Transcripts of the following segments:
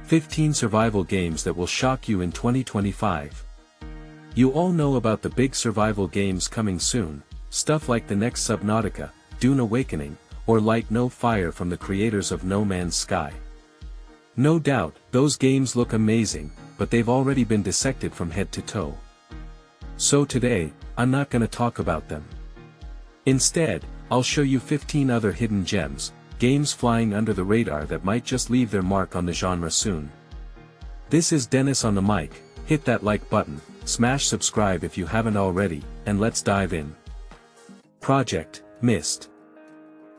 15 survival games that will shock you in 2025. You all know about the big survival games coming soon, stuff like the next Subnautica, Dune Awakening, or Light No Fire from the creators of No Man's Sky. No doubt, those games look amazing, but they've already been dissected from head to toe. So today, I'm not gonna talk about them. Instead, I'll show you 15 other hidden gems, games flying under the radar that might just leave their mark on the genre soon. This is Dennis on the mic. Hit that like button, smash subscribe if you haven't already, and let's dive in. Project Mist.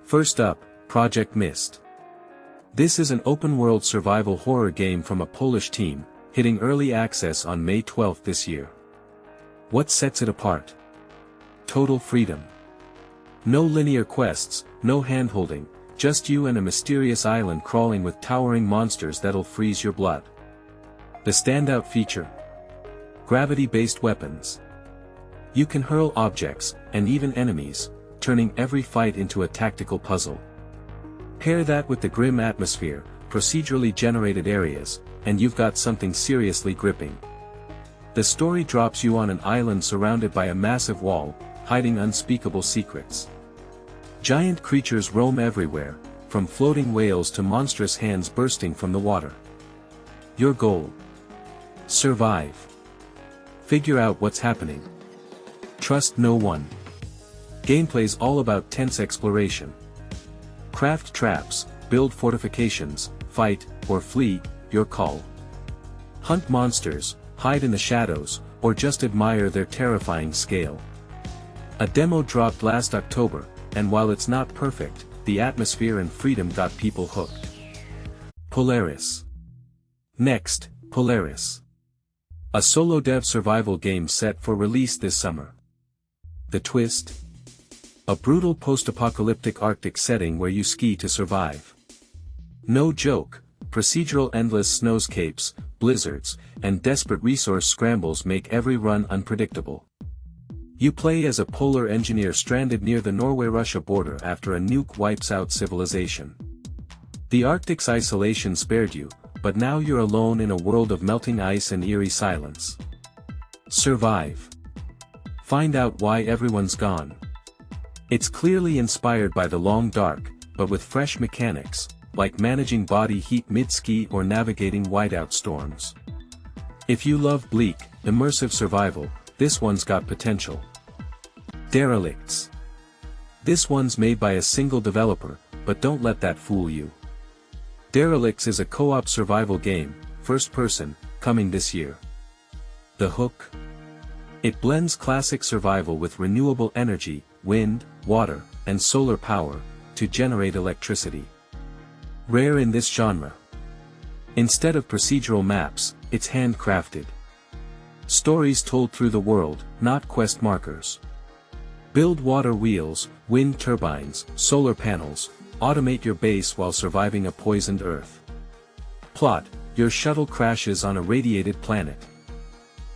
First up, Project Mist. This is an open-world survival horror game from a Polish team, hitting early access on May 12 this year. What sets it apart? Total freedom. No linear quests, no hand-holding, just you and a mysterious island crawling with towering monsters that'll freeze your blood. The standout feature? Gravity-based weapons. You can hurl objects, and even enemies, turning every fight into a tactical puzzle. Pair that with the grim atmosphere, procedurally generated areas, and you've got something seriously gripping. The story drops you on an island surrounded by a massive wall, hiding unspeakable secrets. Giant creatures roam everywhere, from floating whales to monstrous hands bursting from the water. Your goal? Survive. Figure out what's happening. Trust no one. Gameplay's all about tense exploration. Craft traps, build fortifications, fight, or flee, your call. Hunt monsters, hide in the shadows, or just admire their terrifying scale. A demo dropped last October, and while it's not perfect, the atmosphere and freedom got people hooked. Polaris. Next, Polaris. A solo dev survival game set for release this summer. The twist? A brutal post-apocalyptic Arctic setting where you ski to survive. No joke, procedural endless snowscapes, blizzards, and desperate resource scrambles make every run unpredictable. You play as a polar engineer stranded near the Norway-Russia border after a nuke wipes out civilization. The Arctic's isolation spared you, but now you're alone in a world of melting ice and eerie silence. Survive. Find out why everyone's gone. It's clearly inspired by The Long Dark, but with fresh mechanics, like managing body heat mid-ski or navigating whiteout storms. If you love bleak, immersive survival, this one's got potential. Derelicts. This one's made by a single developer, but don't let that fool you. Derelicts is a co-op survival game, first person, coming this year. The hook? It blends classic survival with renewable energy, wind, water, and solar power, to generate electricity. Rare in this genre. Instead of procedural maps, it's handcrafted. Stories told through the world, not quest markers. Build water wheels, wind turbines, solar panels, automate your base while surviving a poisoned Earth. Plot: your shuttle crashes on a radiated planet.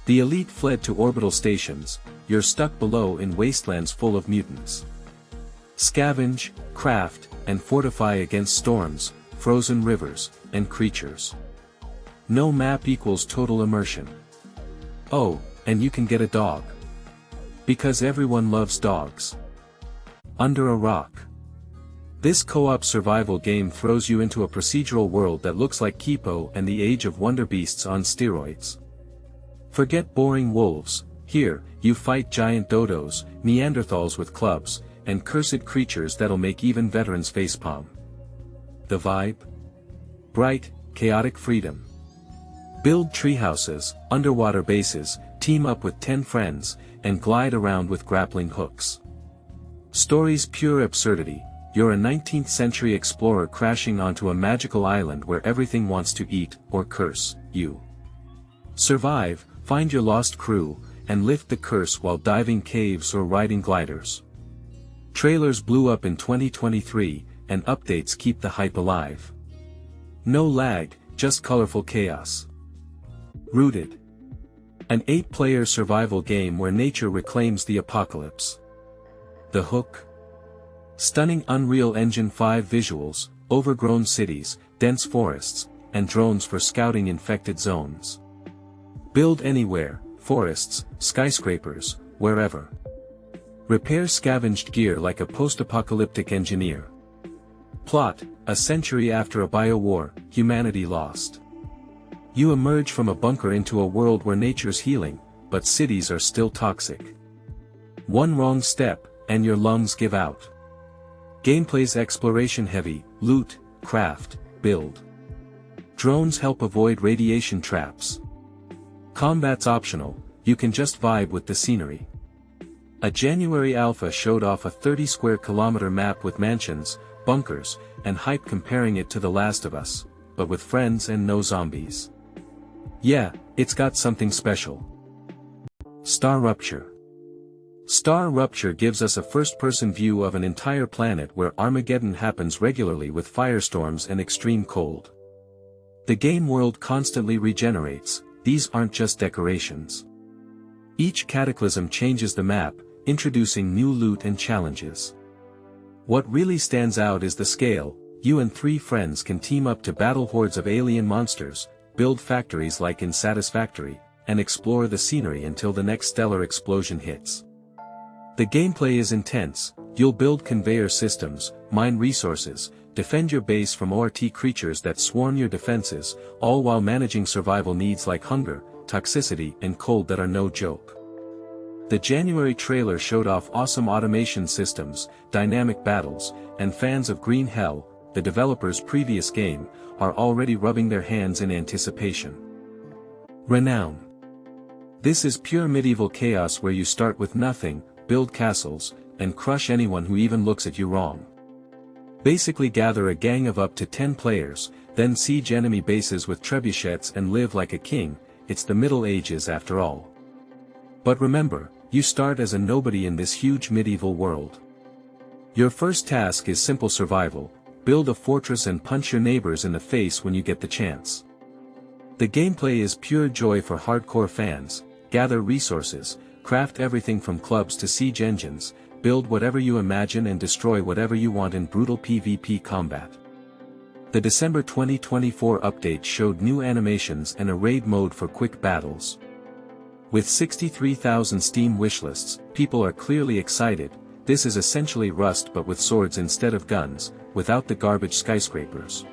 The elite fled to orbital stations, you're stuck below in wastelands full of mutants. Scavenge, craft, and fortify against storms, frozen rivers, and creatures. No map equals total immersion. Oh, and you can get a dog. Because everyone loves dogs. Under a Rock. This co-op survival game throws you into a procedural world that looks like Kipo and the Age of Wonder Beasts on steroids. Forget boring wolves, here, you fight giant dodos, Neanderthals with clubs, and cursed creatures that'll make even veterans facepalm. The vibe? Bright, chaotic freedom. Build treehouses, underwater bases, team up with 10 friends, and glide around with grappling hooks. Story's pure absurdity, you're a 19th century explorer crashing onto a magical island where everything wants to eat, or curse, you. Survive, find your lost crew, and lift the curse while diving caves or riding gliders. Trailers blew up in 2023, and updates keep the hype alive. No lag, just colorful chaos. Rooted. An 8-player survival game where nature reclaims the apocalypse. The hook? Stunning Unreal Engine 5 visuals, overgrown cities, dense forests, and drones for scouting infected zones. Build anywhere, forests, skyscrapers, wherever. Repair scavenged gear like a post-apocalyptic engineer. Plot: a century after a biowar, humanity lost. You emerge from a bunker into a world where nature's healing, but cities are still toxic. One wrong step, and your lungs give out. Gameplay's exploration heavy: loot, craft, build. Drones help avoid radiation traps. Combat's optional, you can just vibe with the scenery. A January alpha showed off a 30 square kilometer map with mansions, bunkers, and hype comparing it to The Last of Us, but with friends and no zombies. Yeah, it's got something special. StarRupture. StarRupture gives us a first-person view of an entire planet where Armageddon happens regularly with firestorms and extreme cold. The game world constantly regenerates, these aren't just decorations. Each cataclysm changes the map, introducing new loot and challenges. What really stands out is the scale. You and 3 friends can team up to battle hordes of alien monsters, build factories like in Satisfactory, and explore the scenery until the next stellar explosion hits. The gameplay is intense. You'll build conveyor systems, mine resources, defend your base from ORT creatures that swarm your defenses, all while managing survival needs like hunger, toxicity, and cold that are no joke. The January trailer showed off awesome automation systems, dynamic battles, and fans of Green Hell, the developer's previous game, are already rubbing their hands in anticipation. Renown. This is pure medieval chaos where you start with nothing, build castles, and crush anyone who even looks at you wrong. Basically gather a gang of up to 10 players, then siege enemy bases with trebuchets and live like a king. It's the Middle Ages after all. But remember, you start as a nobody in this huge medieval world. Your first task is simple survival: build a fortress and punch your neighbors in the face when you get the chance. The gameplay is pure joy for hardcore fans. Gather resources, craft everything from clubs to siege engines, build whatever you imagine and destroy whatever you want in brutal PvP combat. The December 2024 update showed new animations and a raid mode for quick battles. With 63,000 Steam wishlists, people are clearly excited. This is essentially Rust but with swords instead of guns, without the garbage skyscrapers.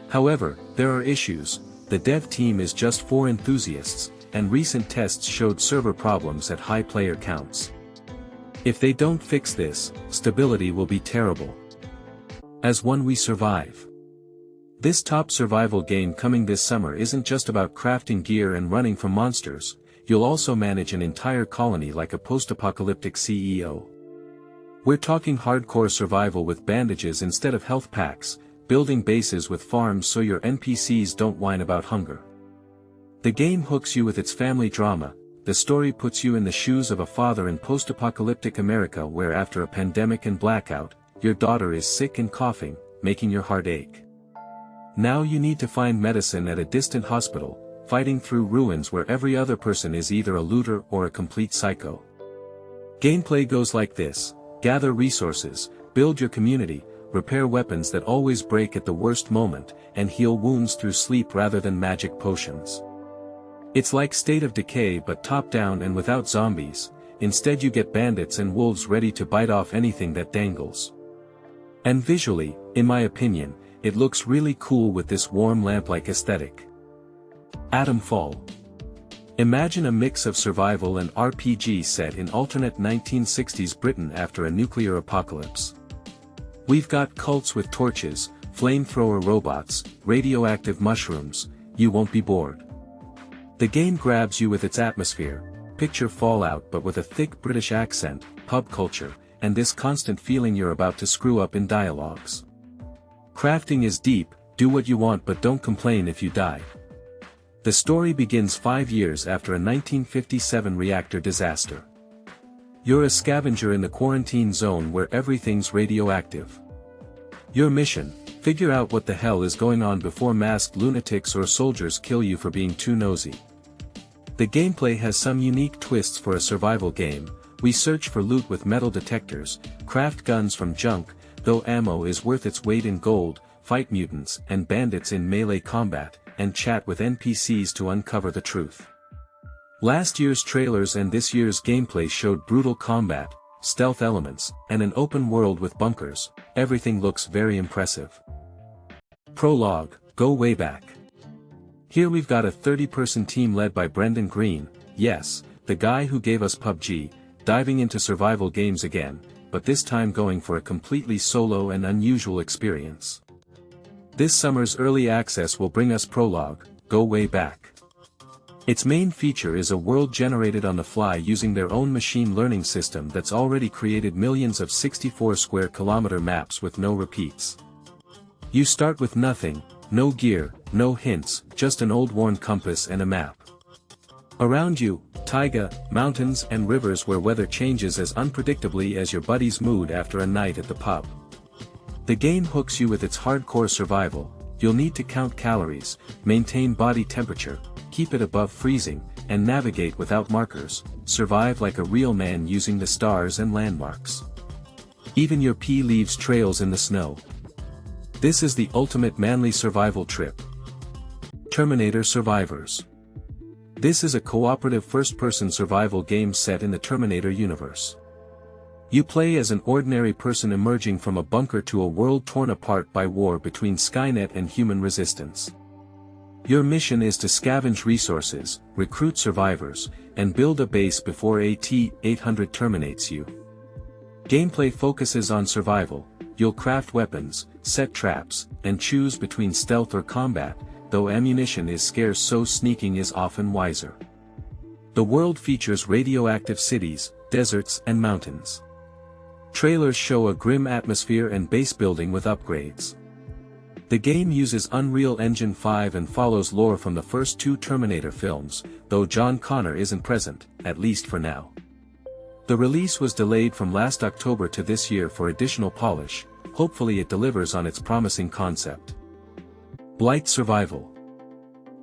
However, there are issues. The dev team is just 4 enthusiasts, and recent tests showed server problems at high player counts. If they don't fix this, stability will be terrible. As One We Survive. This top survival game coming this summer isn't just about crafting gear and running from monsters. You'll also manage an entire colony like a post-apocalyptic CEO. We're talking hardcore survival with bandages instead of health packs, building bases with farms so your NPCs don't whine about hunger. The game hooks you with its family drama. The story puts you in the shoes of a father in post-apocalyptic America where after a pandemic and blackout, your daughter is sick and coughing, making your heart ache. Now you need to find medicine at a distant hospital, fighting through ruins where every other person is either a looter or a complete psycho. Gameplay goes like this: gather resources, build your community, repair weapons that always break at the worst moment, and heal wounds through sleep rather than magic potions. It's like State of Decay but top-down and without zombies. Instead you get bandits and wolves ready to bite off anything that dangles. And visually, in my opinion, it looks really cool with this warm lamp-like aesthetic. Atomfall. Imagine a mix of survival and RPG set in alternate 1960s Britain after a nuclear apocalypse. We've got cults with torches, flamethrower robots, radioactive mushrooms. You won't be bored. The game grabs you with its atmosphere. Picture Fallout but with a thick British accent, pub culture, and this constant feeling you're about to screw up in dialogues. Crafting is deep. Do what you want but don't complain if you die. The story begins 5 years after a 1957 reactor disaster. You're a scavenger in the quarantine zone where everything's radioactive. Your mission: figure out what the hell is going on before masked lunatics or soldiers kill you for being too nosy. The gameplay has some unique twists for a survival game. We search for loot with metal detectors, craft guns from junk, though ammo is worth its weight in gold, fight mutants and bandits in melee combat, and chat with NPCs to uncover the truth. Last year's trailers and this year's gameplay showed brutal combat, stealth elements, and an open world with bunkers. Everything looks very impressive. Prologue Go Wayback. Here we've got a 30-person team led by Brendan Green, yes, the guy who gave us PUBG, diving into survival games again, but this time going for a completely solo and unusual experience. This summer's early access will bring us Prologue Go Wayback. Its main feature is a world generated on the fly using their own machine learning system that's already created millions of 64 square kilometer maps with no repeats. You start with nothing, no gear, no hints, just an old worn compass and a map. Around you, taiga, mountains and rivers where weather changes as unpredictably as your buddy's mood after a night at the pub. The game hooks you with its hardcore survival. You'll need to count calories, maintain body temperature, keep it above freezing, and navigate without markers, survive like a real man using the stars and landmarks. Even your pee leaves trails in the snow. This is the ultimate manly survival trip. Terminator Survivors. This is a cooperative first-person survival game set in the Terminator universe. You play as an ordinary person emerging from a bunker to a world torn apart by war between Skynet and human resistance. Your mission is to scavenge resources, recruit survivors, and build a base before AT-800 terminates you. Gameplay focuses on survival. You'll craft weapons, set traps, and choose between stealth or combat, though ammunition is scarce so sneaking is often wiser. The world features radioactive cities, deserts and mountains. Trailers show a grim atmosphere and base building with upgrades. The game uses Unreal Engine 5 and follows lore from the first two Terminator films, though John Connor isn't present, at least for now. The release was delayed from last October to this year for additional polish. Hopefully it delivers on its promising concept. Blight Survival.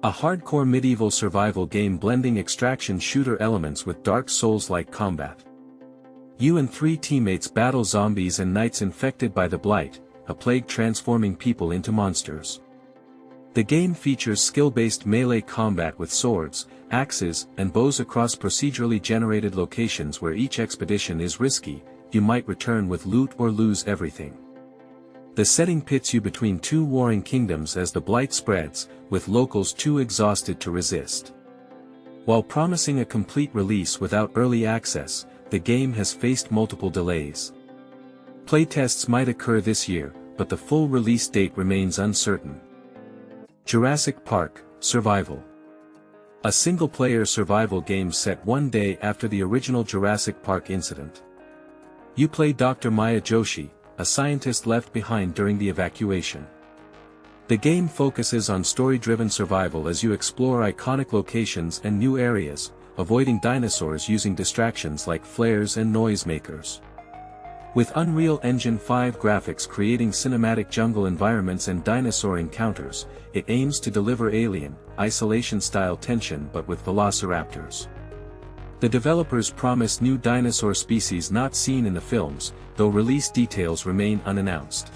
A hardcore medieval survival game blending extraction shooter elements with Dark Souls-like combat. You and 3 teammates battle zombies and knights infected by the Blight, a plague transforming people into monsters. The game features skill-based melee combat with swords, axes, and bows across procedurally generated locations where each expedition is risky. You might return with loot or lose everything. The setting pits you between 2 warring kingdoms as the Blight spreads, with locals too exhausted to resist. While promising a complete release without early access, the game has faced multiple delays. Playtests might occur this year, but the full release date remains uncertain. Jurassic Park Survival. A single-player survival game set one day after the original Jurassic Park incident. You play Dr. Maya Joshi, a scientist left behind during the evacuation. The game focuses on story-driven survival as you explore iconic locations and new areas, avoiding dinosaurs using distractions like flares and noisemakers. With Unreal Engine 5 graphics creating cinematic jungle environments and dinosaur encounters, it aims to deliver Alien, Isolation-style tension but with velociraptors. The developers promise new dinosaur species not seen in the films, though release details remain unannounced.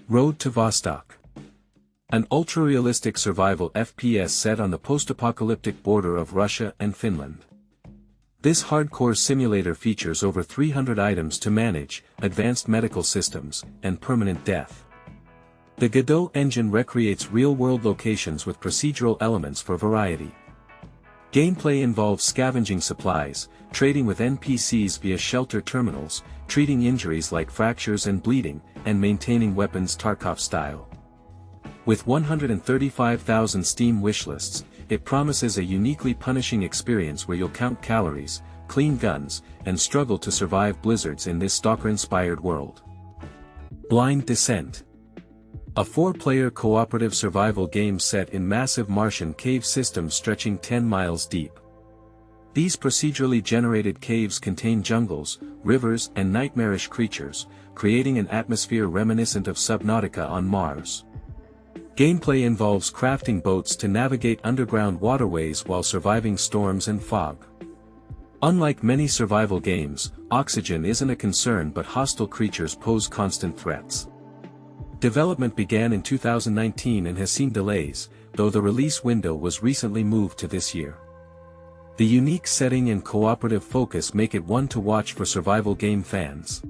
Road to Vostok. An ultra-realistic survival FPS set on the post-apocalyptic border of Russia and Finland. This hardcore simulator features over 300 items to manage, advanced medical systems, and permanent death. The Godot engine recreates real-world locations with procedural elements for variety. Gameplay involves scavenging supplies, trading with NPCs via shelter terminals, treating injuries like fractures and bleeding, and maintaining weapons Tarkov style. With 135,000 Steam wishlists, it promises a uniquely punishing experience where you'll count calories, clean guns, and struggle to survive blizzards in this stalker-inspired world. Blind Descent. A 4-player cooperative survival game set in massive Martian cave systems stretching 10 miles deep. These procedurally generated caves contain jungles, rivers and nightmarish creatures, creating an atmosphere reminiscent of Subnautica on Mars. Gameplay involves crafting boats to navigate underground waterways while surviving storms and fog. Unlike many survival games, oxygen isn't a concern but hostile creatures pose constant threats. Development began in 2019 and has seen delays, though the release window was recently moved to this year. The unique setting and cooperative focus make it one to watch for survival game fans.